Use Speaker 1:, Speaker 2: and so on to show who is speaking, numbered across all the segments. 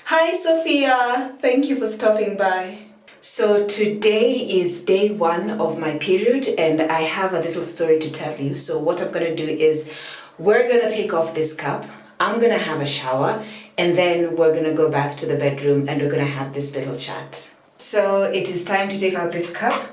Speaker 1: Hi Sophia, thank you for stopping by. So today is day 1 of my period and I have a little story to tell you. So what I'm gonna do is we're gonna take off this cup, I'm gonna have a shower, and then we're gonna go back to the bedroom and we're gonna have this little chat. So it is time to take out this cup.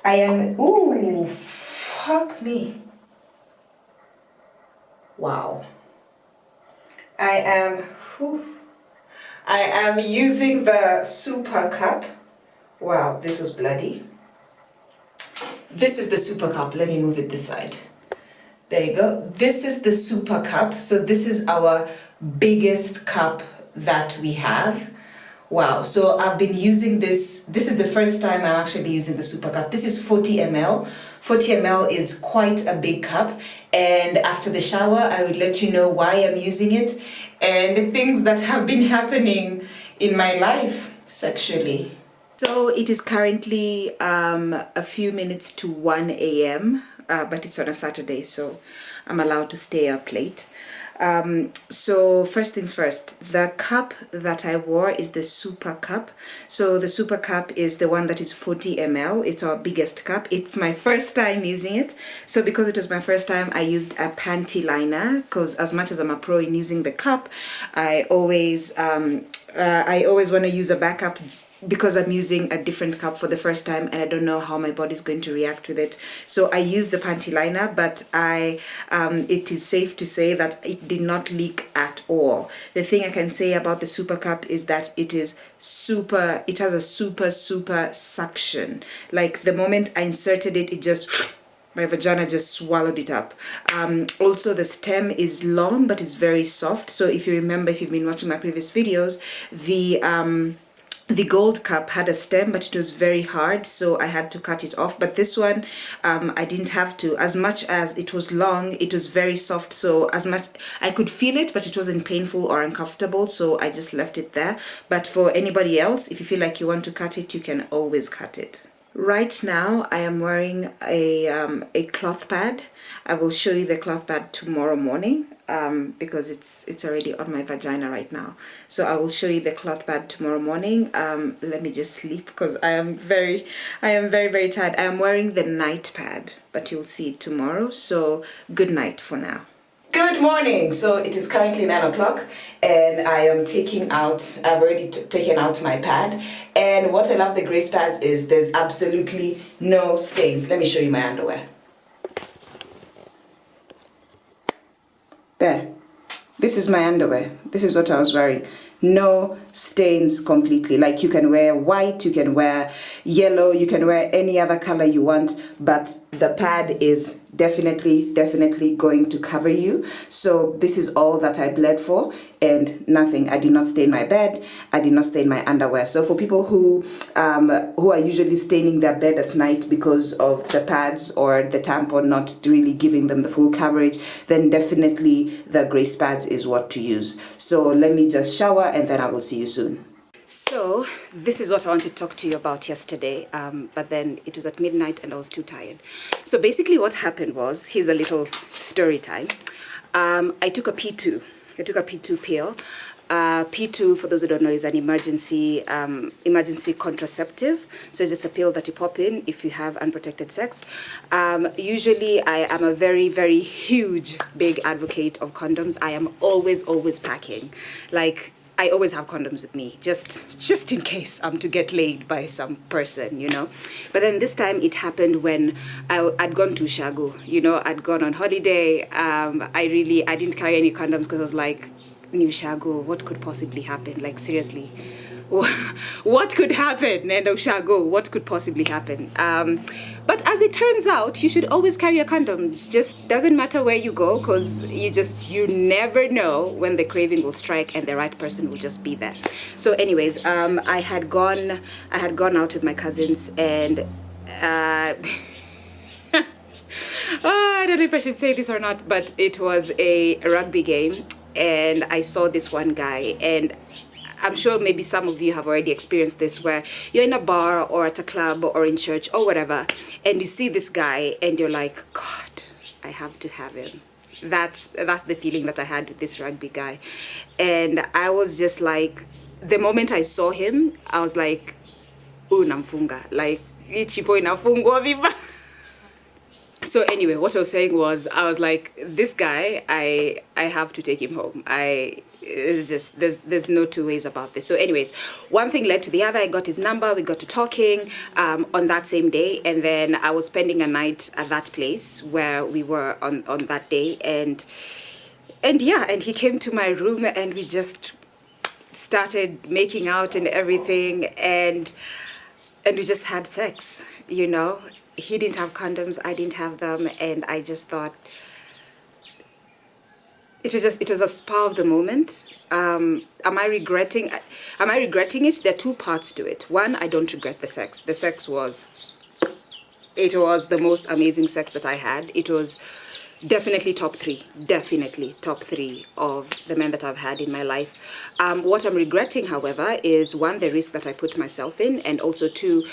Speaker 1: Ooh, fuck me. Wow. Whew. I am using the super cup. Wow, this was bloody. This is the super cup. Let me move it this side. There you go. This is the super cup. So this is our biggest cup that we have. Wow, so I've been using this. This is the first time I'm actually using the super cup. This is 40 ml. 40 ml is quite a big cup. And after the shower, I will let you know why I'm using it and the things that have been happening in my life sexually. So it is currently a few minutes to 1 a.m., but it's on a Saturday, so I'm allowed to stay up late. So first things first, the cup that I wore is the super cup. So the super cup is the one that is 40 ml. It's our biggest cup. It's my first time using it. So because it was my first time, I used a panty liner, because as much as I'm a pro in using the cup, I always want to use a backup because I'm using a different cup for the first time and I don't know how my body's going to react with it. So I used the panty liner, but it is safe to say that it did not leak at all. The thing I can say about the super cup is that it has a super suction. Like the moment I inserted it, my vagina just swallowed it up. Also, the stem is long, but it's very soft. So if you remember, if you've been watching my previous videos, the gold cup had a stem, but it was very hard, so I had to cut it off. But this one, I didn't have to. As much as it was long, it was very soft, so as much I could feel it, but it wasn't painful or uncomfortable, so I just left it there. But for anybody else, if you feel like you want to cut it, you can always cut it. Right now, I am wearing a cloth pad. I will show you the cloth pad tomorrow morning because it's already on my vagina right now. So I will show you the cloth pad tomorrow morning. Let me just sleep because I am very tired. I am wearing the night pad, but you'll see it tomorrow. So good night for now. Good morning. So it is currently 9 o'clock and I am I've already taken out my pad. And what I love the Grace pads is there's absolutely no stains. Let me show you my underwear. There. This is my underwear. This is what I was wearing. No stains completely. Like you can wear white, you can wear yellow, you can wear any other color you want, but the pad is definitely going to cover you. So this is all that I bled for and nothing. I did not stain my bed. I did not stain my underwear. So for people who are usually staining their bed at night because of the pads or the tampon not really giving them the full coverage, then definitely the Grace pads is what to use. So let me just shower and then I will see you soon. So this is what I wanted to talk to you about yesterday, but then it was at midnight and I was too tired. So basically what happened was, here's a little story time. I took a P2. I took a P2 pill. P2, for those who don't know, is an emergency contraceptive. So it's just a pill that you pop in if you have unprotected sex. Usually I am a very huge, big advocate of condoms. I am always packing. Like, I always have condoms with me, just in case I'm to get laid by some person, you know. But then this time it happened when I'd gone to Shago, you know, I'd gone on holiday. I didn't carry any condoms because I was like, New Shago, what could possibly happen? Like, seriously, what could happen? And Shago, what could possibly happen? But as it turns out, you should always carry a condom. It just doesn't matter where you go, because you never know when the craving will strike and the right person will just be there. So anyways, I had gone out with my cousins and I don't know if I should say this or not, but it was a rugby game and I saw this one guy, and I'm sure maybe some of you have already experienced this, where you're in a bar or at a club or in church or whatever, and you see this guy and you're like, God, I have to have him. That's the feeling that I had with this rugby guy. And I was just like, the moment I saw him, I was like, namfunga, like, ichipo inafungwa viba. So anyway, what I was saying was, I was like, this guy, I have to take him home. It's just, there's no two ways about this. So anyways, one thing led to the other. I got his number, we got to talking on that same day, and then I was spending a night at that place where we were on that day, and yeah, and he came to my room and we just started making out and everything, and we just had sex, you know. He didn't have condoms, I didn't have them, and I just thought it was a spur of the moment. Am I regretting it? There are two parts to it. One, I don't regret the sex. The sex was the most amazing sex that I had. It was definitely top three of the men that I've had in my life. What I'm regretting, however, is one, the risk that I put myself in, and also two,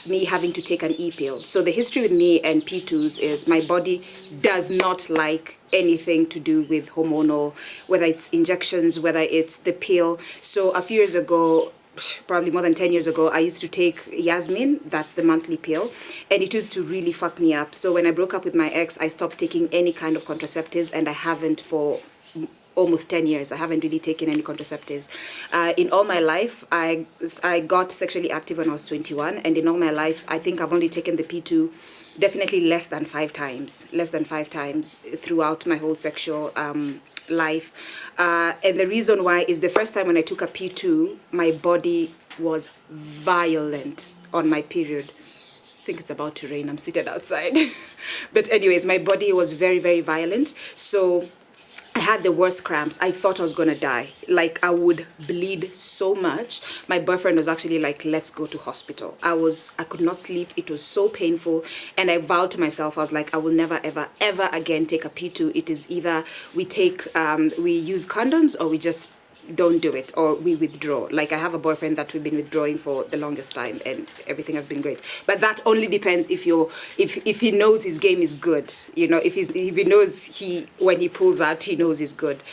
Speaker 1: me having to take an e-pill. So the history with me and P2s is my body does not like anything to do with hormonal, whether it's injections, whether it's the pill. So a few years ago, probably more than 10 years ago, I used to take Yasmin, that's the monthly pill, and it used to really fuck me up. So when I broke up with my ex, I stopped taking any kind of contraceptives, and I haven't for almost 10 years. I haven't really taken any contraceptives. In all my life, I got sexually active when I was 21, and in all my life, I think I've only taken the P2 definitely less than five times throughout my whole sexual life. And the reason why is the first time when I took a P2, my body was violent on my period. I think it's about to rain. I'm seated outside. But anyways, my body was very, very violent. So I had the worst cramps. I thought I was gonna die. Like, I would bleed so much. My boyfriend was actually like, let's go to hospital. I could not sleep. It was so painful. And I vowed to myself, I was like, I will never, ever, ever again take a P2. It is either we use condoms, or we just don't do it, or we withdraw. Like, I have a boyfriend that we've been withdrawing for the longest time, and everything has been great. But that only depends if he knows his game is good, you know. If he knows when he pulls out, he knows he's good.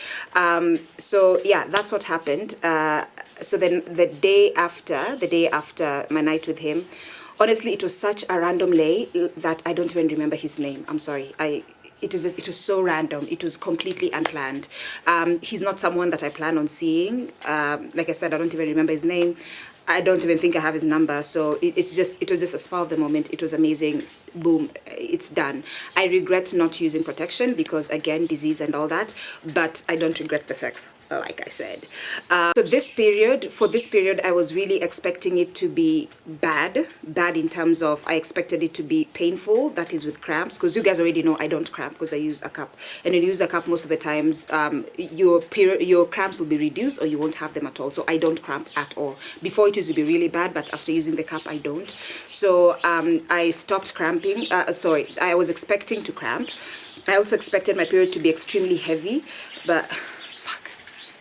Speaker 1: So yeah, that's what happened. So then the day after my night with him, honestly, it was such a random lay that I don't even remember his name. I'm sorry. It was so random. It was completely unplanned. He's not someone that I plan on seeing. Like I said, I don't even remember his name. I don't even think I have his number. So it was just a spur of the moment. It was amazing. Boom, it's done. I regret not using protection because, again, disease and all that, but I don't regret the sex, like I said. So for this period, I was really expecting it to be bad in terms of, I expected it to be painful, that is with cramps, because you guys already know I don't cramp because I use a cup. And when you use a cup, most of the times, your cramps will be reduced, or you won't have them at all. So I don't cramp at all. Before, it used to be really bad, but after using the cup, I don't. So I stopped cramping. I was expecting to cramp. I also expected my period to be extremely heavy, but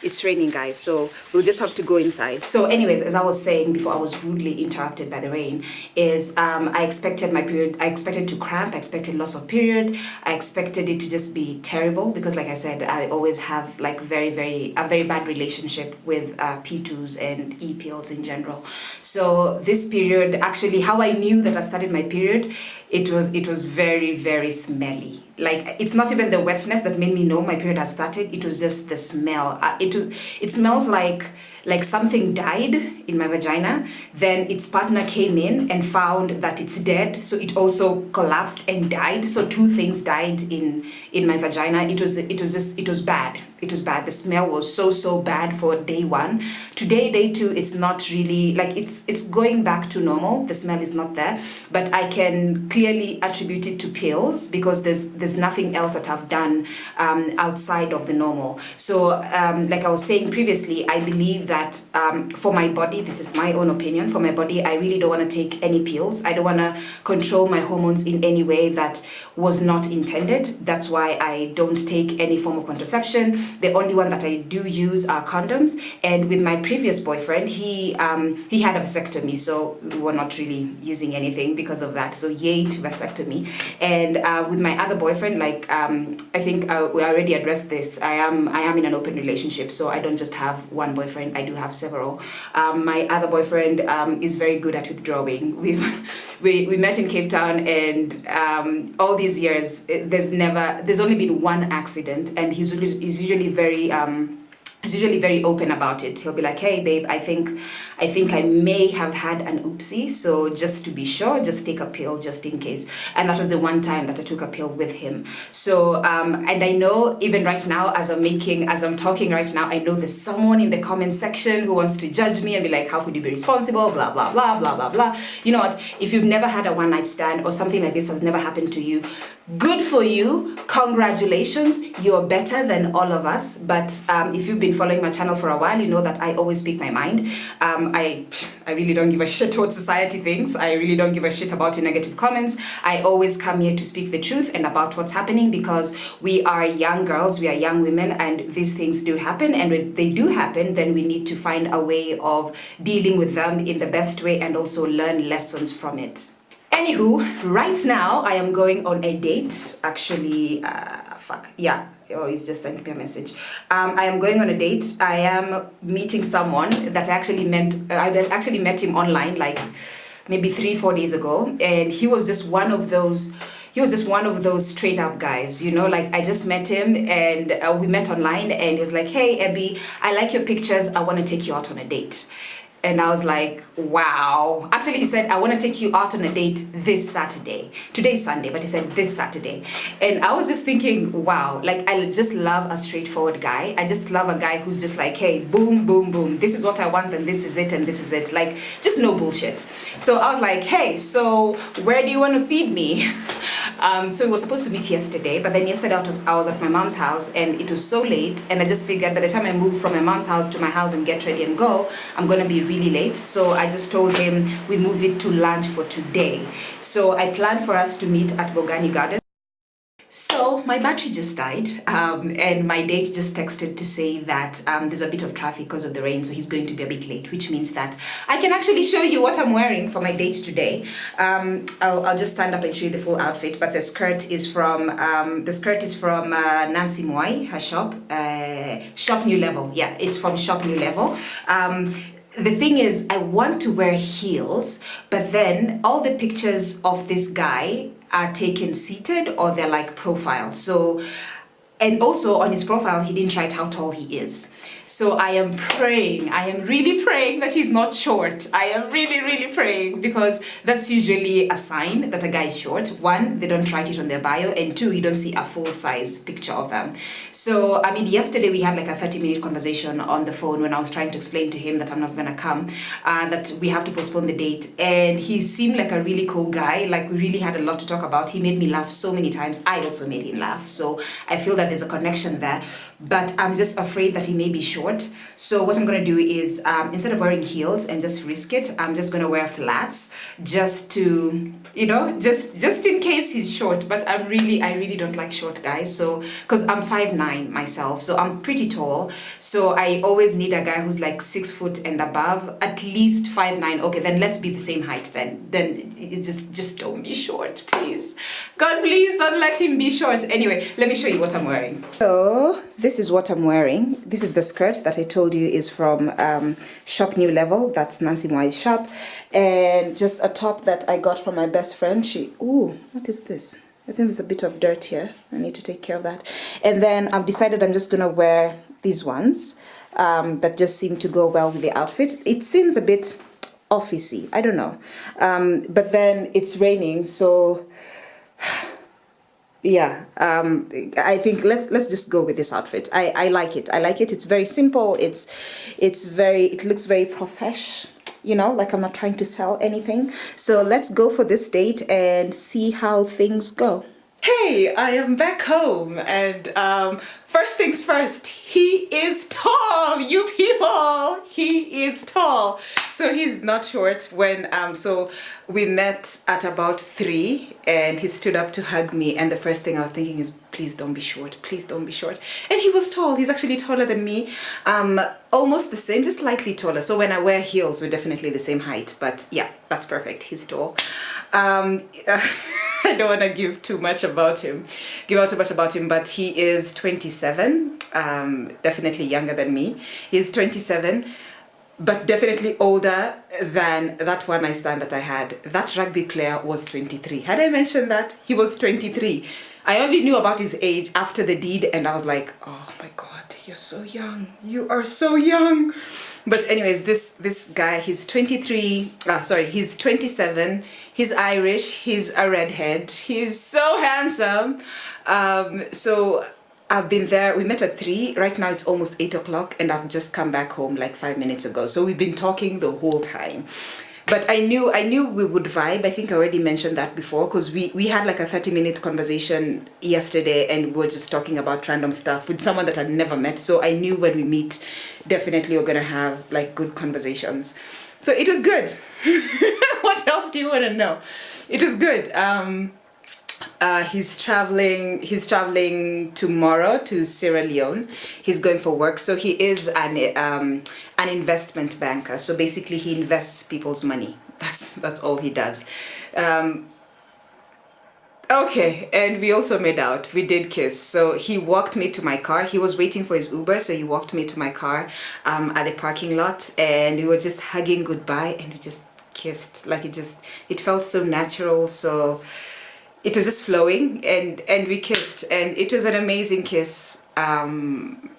Speaker 1: it's raining, guys, so we'll just have to go inside. So anyways, as I was saying before I was rudely interrupted by the rain, is I expected my period, I expected to cramp, I expected loss of period, I expected it to just be terrible, because like I said, I always have like a very bad relationship with P2s and E-pills in general. So this period, actually, how I knew that I started my period, it was very smelly. Like, it's not even the wetness that made me know my period had started. It was just the smell. It smelled like something died in my vagina. Then its partner came in and found that it's dead, so it also collapsed and died. So two things died in my vagina. It was bad. It was bad. The smell was so bad for day one. Today, day two, it's not really, like, it's going back to normal. The smell is not there, but I can clearly attribute it to pills, because there's nothing else that I've done outside of the normal. So like I was saying previously, I believe that for my body, this is my own opinion, for my body, I really don't want to take any pills. I don't want to control my hormones in any way that was not intended. That's why I don't take any form of contraception. The only one that I do use are condoms. And with my previous boyfriend, he had a vasectomy, so we were not really using anything because of that. So yay to vasectomy. And with my other boyfriend, like I think we already addressed this. I am in an open relationship, so I don't just have one boyfriend. I do have several. My other boyfriend is very good at withdrawing. We met in Cape Town, and all these years there's only been one accident, and he's usually very open about it. He'll be like, hey babe, I think I may have had an oopsie, so just to be sure, just take a pill just in case. And that was the one time that I took a pill with him. So and I know even right now, as I'm talking right now, I know there's someone in the comment section who wants to judge me and be like, how could you be responsible, blah blah blah blah blah blah. You know what, if you've never had a one night stand or something like this has never happened to you, good for you, congratulations, you're better than all of us. But if you've been following my channel for a while, you know that I always speak my mind. I really don't give a shit what society thinks. I really don't give a shit about your negative comments. I always come here to speak the truth and about what's happening, because we are young girls, we are young women, and these things do happen. And when they do happen, then we need to find a way of dealing with them in the best way and also learn lessons from it. Anywho, right now I am going on a date. Actually, Oh, he's just sent me a message. I am going on a date. I am meeting someone that I actually met him online, like maybe 3-4 days ago, and he was just one of those straight up guys, you know, like I just met him, and we met online, and he was like, hey Abby, I like your pictures, I want to take you out on a date. And I was like, wow. Actually, he said, I want to take you out on a date this Saturday. Today's Sunday, but he said this Saturday. And I was just thinking, wow, like I just love a straightforward guy. I just love a guy who's just like, hey, boom, boom, boom. This is what I want, and this is it, and this is it. Like, just no bullshit. So I was like, hey, so where do you want to feed me? So we were supposed to meet yesterday, but then yesterday I was at my mom's house, and it was so late, and I just figured by the time I move from my mom's house to my house and get ready and go, I'm gonna be really late. So I just told him we move it to lunch for today. So I planned for us to meet at Bogani Gardens. So my battery just died, and my date just texted to say that there's a bit of traffic because of the rain, so he's going to be a bit late, which means that I can actually show you what I'm wearing for my date today. I'll just stand up and show you the full outfit, but the skirt is from Nancy Moy, her shop, Shop New Level. Yeah, it's from Shop New Level. The thing is, I want to wear heels, but then all the pictures of this guy are taken seated, or they're like profile. So, and also on his profile, he didn't write how tall he is. So I am really praying that he's not short. I am really praying, because that's usually a sign that a guy is short. One, they don't write it on their bio, and two, you don't see a full size picture of them. So, I mean, yesterday we had like a 30-minute conversation on the phone when I was trying to explain to him that I'm not gonna come, that we have to postpone the date. And he seemed like a really cool guy. Like, we really had a lot to talk about. He made me laugh so many times. I also made him laugh. So I feel that there's a connection there, but I'm just afraid that he may be short. So what I'm gonna do is, instead of wearing heels and just risk it, I'm just gonna wear flats, just to, you know, just in case he's short. But I really don't like short guys. So, because I'm 5'9" myself, so I'm pretty tall. So I always need a guy who's like 6 foot and above, at least 5'9". Okay, then let's be the same height then. Then it just don't be short, please. God, please don't let him be short. Anyway, let me show you what I'm wearing. So this is what I'm wearing. This is the skirt that I told you is from Shop New Level. That's Nancy Moy's shop. And just a top that I got from my best friend. Ooh, what is this? I think there's a bit of dirt here. I need to take care of that. And then I've decided I'm just gonna wear these ones that just seem to go well with the outfit. It seems a bit officey, I don't know. But then it's raining, so yeah, I think let's just go with this outfit. I like it. It's very simple. It looks very profesh, you know, like I'm not trying to sell anything. So let's go for this date and see how things go. Hey, I am back home, and first things first, he is tall, you people. He is tall. So he's not short. When so we met at about 3, and he stood up to hug me, and the first thing I was thinking is, please don't be short, please don't be short. And he was tall. He's actually taller than me, almost the same, just slightly taller. So when I wear heels, we're definitely the same height. But yeah, that's perfect. He's tall. I don't want to give too much about him, but he is 27, definitely younger than me. He's 27, but definitely older than that one night stand that I had. That rugby player was 23. Had I mentioned that? He was 23. I only knew about his age after the deed, and I was like, oh my God, you're so young. You are so young. But anyways, this guy, he's 23, he's 27, he's Irish, he's a redhead, he's so handsome. So I've been there, we met at 3, right now it's almost 8 o'clock, and I've just come back home like 5 minutes ago. So we've been talking the whole time. But I knew we would vibe. I think I already mentioned that before, because we had like a 30-minute conversation yesterday, and we were just talking about random stuff with someone that I'd never met. So I knew when we meet, definitely we're gonna have like good conversations. So it was good. What else do you want to know? It was good. He's traveling tomorrow to Sierra Leone. He's going for work. So he is an investment banker. So basically he invests people's money. That's all he does. Okay, and we also made out. We did kiss. So he walked me to my car. He was waiting for his Uber, so he walked me to my car at the parking lot, and we were just hugging goodbye, and we just kissed. Like it felt so natural. So it was just flowing, and we kissed, and it was an amazing kiss.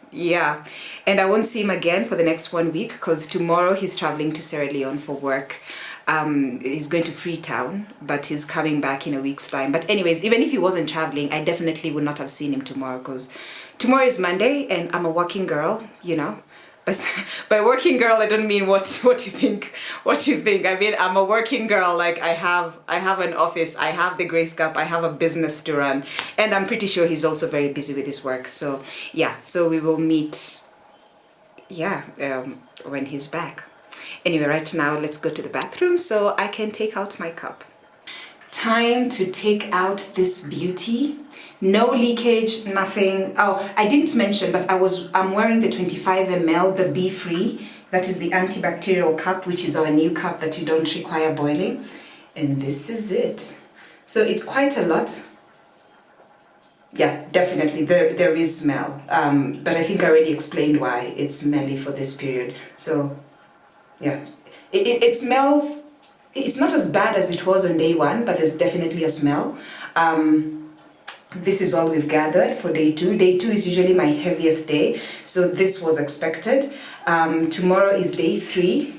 Speaker 1: Yeah, and I won't see him again for the next 1 week, because tomorrow he's traveling to Sierra Leone for work. He's going to Freetown, but he's coming back in a week's time. But anyways, even if he wasn't traveling, I definitely would not have seen him tomorrow, because tomorrow is Monday, and I'm a working girl, you know. But by working girl, I don't mean what you think. I mean, I'm a working girl. Like I have an office, I have the Grace Cup, I have a business to run, and I'm pretty sure he's also very busy with his work. So yeah, so we will meet. Yeah, when he's back. Anyway, right now let's go to the bathroom so I can take out my cup. Time to take out this beauty. No leakage, nothing. Oh, I didn't mention, but I'm wearing the 25 ml, the Be Free. That is the antibacterial cup, which is our new cup that you don't require boiling. And this is it. So it's quite a lot. Yeah, definitely, there is smell. But I think I already explained why it's smelly for this period. So, yeah. It smells, it's not as bad as it was on day 1, but there's definitely a smell. This is all we've gathered for day 2. Day 2 is usually my heaviest day, so this was expected. Tomorrow is day 3.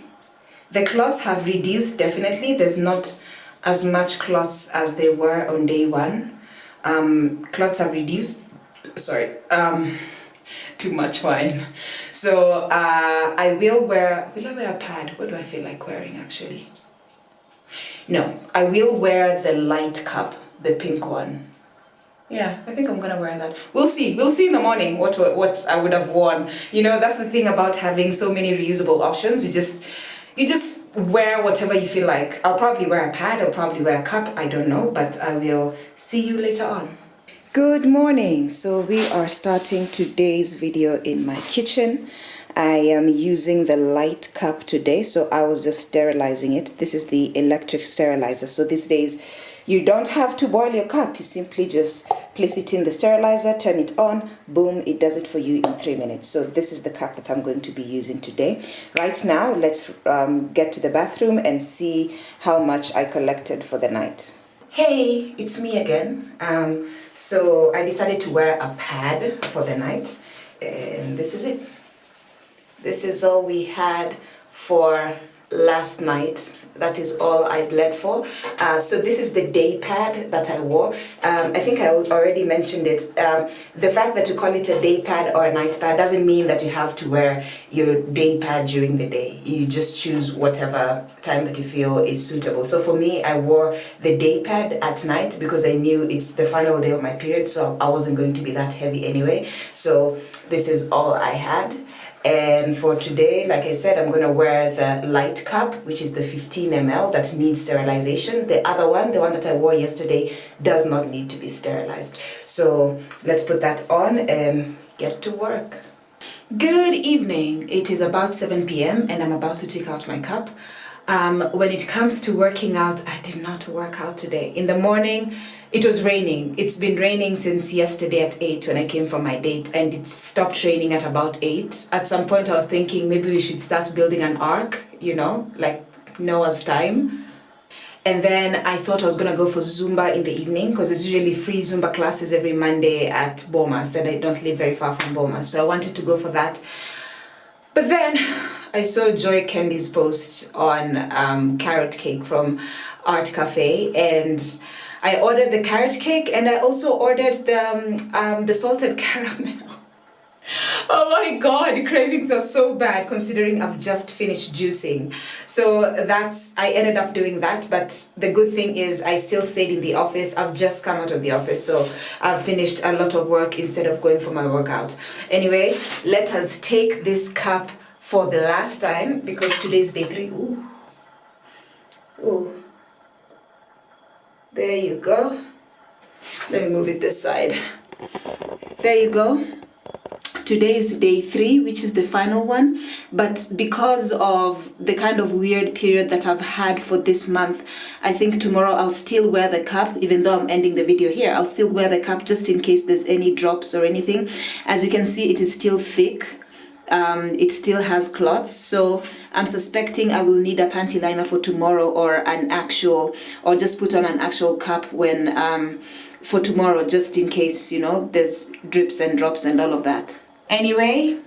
Speaker 1: The clots have reduced, definitely. There's not as much clots as they were on day 1. Clots have reduced. Sorry, too much wine. So will I wear a pad? What do I feel like wearing actually? No, I will wear the light cup, the pink one. Yeah, I think I'm gonna wear that. We'll see in the morning what I would have worn. You know, that's the thing about having so many reusable options. You just wear whatever you feel like. I'll probably wear a pad, I'll probably wear a cup, I don't know, but I will see you later on. Good morning. So we are starting today's video in my kitchen. I am using the light cup today, so I was just sterilizing it. This is the electric sterilizer. So these days you don't have to boil your cup. You simply just place it in the sterilizer, turn it on, boom, it does it for you in 3 minutes. So this is the cup that I'm going to be using today. Right now, let's get to the bathroom and see how much I collected for the night. Hey, it's me again. So I decided to wear a pad for the night, and this is it. This is all we had for last night. That is all I bled for. So this is the day pad that I wore. I think I already mentioned it. The fact that you call it a day pad or a night pad doesn't mean that you have to wear your day pad during the day. You just choose whatever time that you feel is suitable. So for me, I wore the day pad at night because I knew it's the final day of my period, so I wasn't going to be that heavy anyway. So this is all I had. And for today, like I said, I'm going to wear the light cup, which is the 15 ml that needs sterilization. The other one, the one that I wore yesterday, does not need to be sterilized. So let's put that on and get to work. Good evening. It is about 7 p.m. and I'm about to take out my cup. When it comes to working out, I did not work out today. In the morning, it was raining. It's been raining since yesterday at 8 when I came from my date, and it stopped raining at about 8. At some point I was thinking maybe we should start building an ark, like Noah's time. And then I thought I was going to go for Zumba in the evening because there's usually free Zumba classes every Monday at Bomas, and I don't live very far from Bomas. So I wanted to go for that. But then I saw Joy Candy's post on carrot cake from Art Cafe, and I ordered the carrot cake, and I also ordered the salted caramel. Oh my god, cravings are so bad considering I've just finished juicing. So I ended up doing that, but the good thing is I still stayed in the office. I've just come out of the office, so I've finished a lot of work instead of going for my workout. Anyway, let us take this cup for the last time because today's day 3. Ooh. There you go. Let me move it this side. There you go. Today is day 3, which is the final one, but because of the kind of weird period that I've had for this month, I think tomorrow I'll still wear the cup. Even though I'm ending the video here, I'll still wear the cup just in case there's any drops or anything. As you can see, it is still thick. It still has clots, so I'm suspecting I will need a panty liner for tomorrow, or just put on an actual cup when for tomorrow, just in case, there's drips and drops and all of that. Anyway,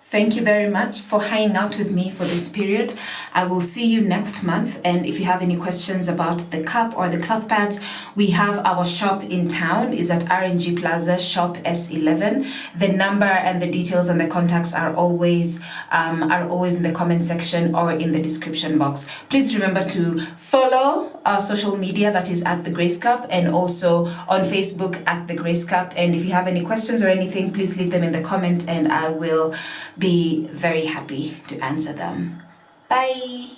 Speaker 1: thank you very much for hanging out with me for this period. I will see you next month, and if you have any questions about the cup or the cloth pads, we have our shop in town. Is at RNG Plaza, shop S11. The number and the details and the contacts are always in the comment section or in the description box. Please remember to follow our social media, that is at The Grace Cup, and also on Facebook at The Grace Cup. And if you have any questions or anything, please leave them in the comment and I will be very happy to answer them. Bye!